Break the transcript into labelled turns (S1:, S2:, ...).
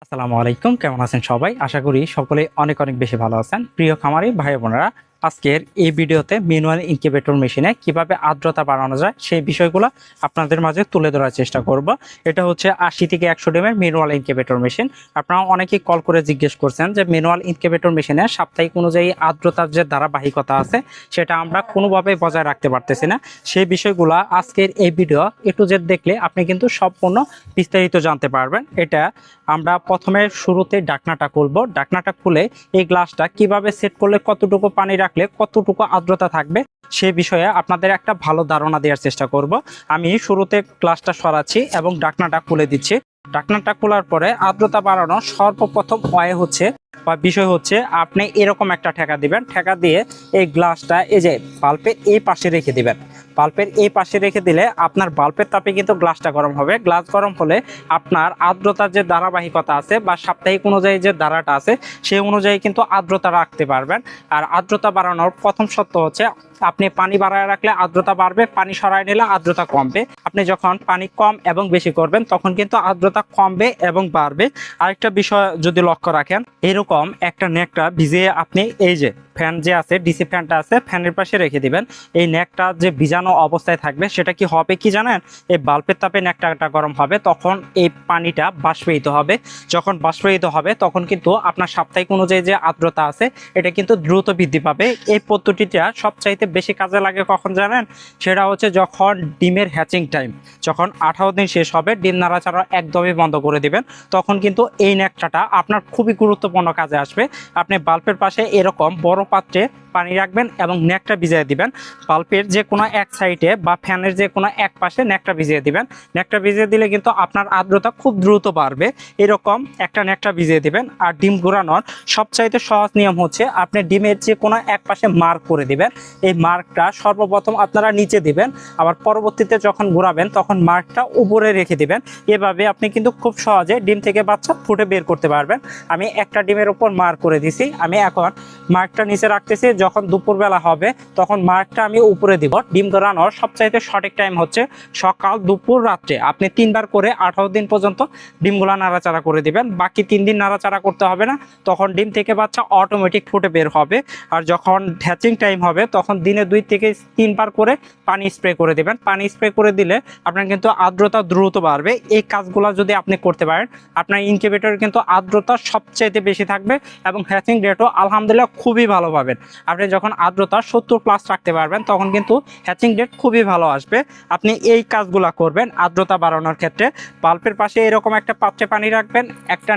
S1: আসসালামু আলাইকুম, কেমন আছেন সবাই? আশা করি সকলে অনেক অনেক বেশি ভালো আছেন। প্রিয় খামারি ভাই বোনেরা, আজকের এই ভিডিওতে ম্যানুয়াল ইনকিউবেটর মেশিনে কিভাবে আর্দ্রতা বাড়ানো যায় সেই বিষয়গুলো আপনাদের মাঝে তুলে ধরার চেষ্টা করব। এটা হচ্ছে 80 থেকে 100 ডিমের ম্যানুয়াল ইনকিউবেটর মেশিন। আপনারা অনেকেই কল করে জিজ্ঞেস করছেন যে ম্যানুয়াল ইনকিউবেটর মেশিনে সাপ্তাহিক অনুযায়ী আর্দ্রতার যে ধারাবাহিকতা আছে সেটা আমরা কোনোভাবে বজায় রাখতে পারতেছি না। সেই বিষয়গুলো আজকের এই ভিডিও এ টু জেড দেখলে আপনি কিন্তু সম্পূর্ণ বিস্তারিত জানতে পারবেন। এটা আমরা প্রথমে শুরুতে ঢাকনাটা খুলবো। ঢাকনাটা খুলে এই গ্লাসটা কিভাবে সেট করলে কতটুকু পানি রাখলে কতটুকু আর্দ্রতা থাকবে সে বিষয়ে আপনাদের একটা ভালো ধারণা দেওয়ার চেষ্টা করব। আমি শুরুতে গ্লাসটা সরাচ্ছি এবং ঢাকনাটা খুলে দিচ্ছি। ঢাকনাটা খোলার পরে আর্দ্রতা বাড়ানোর সর্বপ্রথম বিষয় হচ্ছে আপনি এরকম একটা ঠেকা দিবেন। ঠেকা দিয়ে এই গ্লাসটা এই যে বাল্বের এই পাশে রেখে দিবেন। বাল্বের এই পাশে রেখে দিলে আপনার বাল্বের তাপে কিন্তু গ্লাসটা গরম হবে। গ্লাস গরম হলে আপনার আর্দ্রতার যে ধারাবাহিকতা আছে বা সাপ্তাহিক অনুযায়ী যে ধারাটা আছে সেই অনুযায়ী কিন্তু আর্দ্রতা রাখতে পারবেন। আর আর্দ্রতা বাড়ানোর প্রথম শর্ত হচ্ছে আপনি পানি বাড়ায় রাখলে আর্দ্রতা বাড়বে, পানি সরায় নিলে আর্দ্রতা কমবে। আপনি যখন পানি কম এবং বেশি করবেন তখন কিন্তু আর্দ্রতা কমবে এবং বাড়বে। আরেকটা বিষয় যদি লক্ষ্য রাখেন, এরকম একটা নেকটা ভিজিয়ে আপনি এই যে ফ্যান যে আছে ডিসি ফ্যানটা আছে ফ্যানের পাশে রেখে দিবেন। এই নেকটা যে ভিজানো অবস্থায় থাকবে সেটা কি হবে কি জানেন? এই বাল্বের তাপে নেকটা গরম হবে, তখন এই পানিটা বাষ্পীয়িত হবে। যখন বাষ্পীয়িত হবে তখন কিন্তু আপনার সাপ্তাহিক অনুযায়ী যে আর্দ্রতা আছে এটা কিন্তু দ্রুত বৃদ্ধি পাবে। এই পদ্ধতিটা সবচাইতে বেশি কাজে লাগে কখন জানেন? সেটা হচ্ছে যখন ডিমের হ্যাচিং টাইম, যখন 18 দিন শেষ হবে, ডিম নাড়াচাড়া একদমই বন্ধ করে দিবেন, তখন কিন্তু এই নেকটাটা আপনার খুবই গুরুত্বপূর্ণ কাজে আসবে। আপনি বাল্বের পাশে এরকম বড় পাত্রে পানি রাখবেন এবং নেকটা ভিজিয়ে দিবেন। বাল্বের যে কোনো এক সাইডে বা ফ্যানের যে কোনো এক পাশে নেকটা ভিজিয়ে দিবেন। নেকটা ভিজিয়ে দিলে কিন্তু আপনার আর্দ্রতা খুব দ্রুত বাড়বে। এরকম একটা নেকটা ভিজিয়ে দিবেন। আর ডিম ঘোরানোর সবচাইতে সহজ নিয়ম হচ্ছে আপনি ডিমের যে কোনো এক পাশে মার্ক করে দিবেন। এই মার্কটা সর্বপ্রথম আপনারা নিচে দিবেন, আবার পরবর্তীতে যখন ঘোরাবেন তখন মার্কটা উপরে রেখে দিবেন। এভাবে আপনি কিন্তু খুব সহজে ডিম থেকে বাচ্চা ফুটে বের করতে পারবেন। আমি একটা ডিমের উপর মার্ক করে দিছি, আমি এখন মার্কটা নিচে রাখতেছি। যখন দুপুরবেলা হবে তখন মার্কটা আমি উপরে দিব। ডিম ধরানোর সবচাইতে সঠিক টাইম হচ্ছে সকাল, দুপুর, রাত্রে। আপনি 3বার করে 18 দিন পর্যন্ত ডিমগুলা নাড়াচাড়া করে দিবেন। বাকি 3 দিন নাড়াচাড়া করতে হবে না, তখন ডিম থেকে বাচ্চা অটোমেটিক ফুটে বের হবে। আর যখন হ্যাচিং টাইম হবে তখন দিনে 2 থেকে 3বার করে পানি স্প্রে করে দেবেন। পানি স্প্রে করে দিলে আপনার কিন্তু আর্দ্রতা দ্রুত বাড়বে। এই কাজগুলো যদি আপনি করতে পারেন আপনার ইনকিউবেটরে কিন্তু আর্দ্রতা সবচাইতে বেশি থাকবে এবং হ্যাচিং রেটও আলহামদুলিল্লাহ খুবই ভালো পাবেন। আপনি যখন আর্দ্রতা 70+ রাখতে পারবেন তখন কিন্তু হ্যাচিং রেট খুবই ভালো আসবে। আপনি এই কাজগুলো করবেন আর্দ্রতা বাড়ানোর ক্ষেত্রে। বাল্বের পাশে এরকম একটা পাত্রে পানি রাখবেন, একটা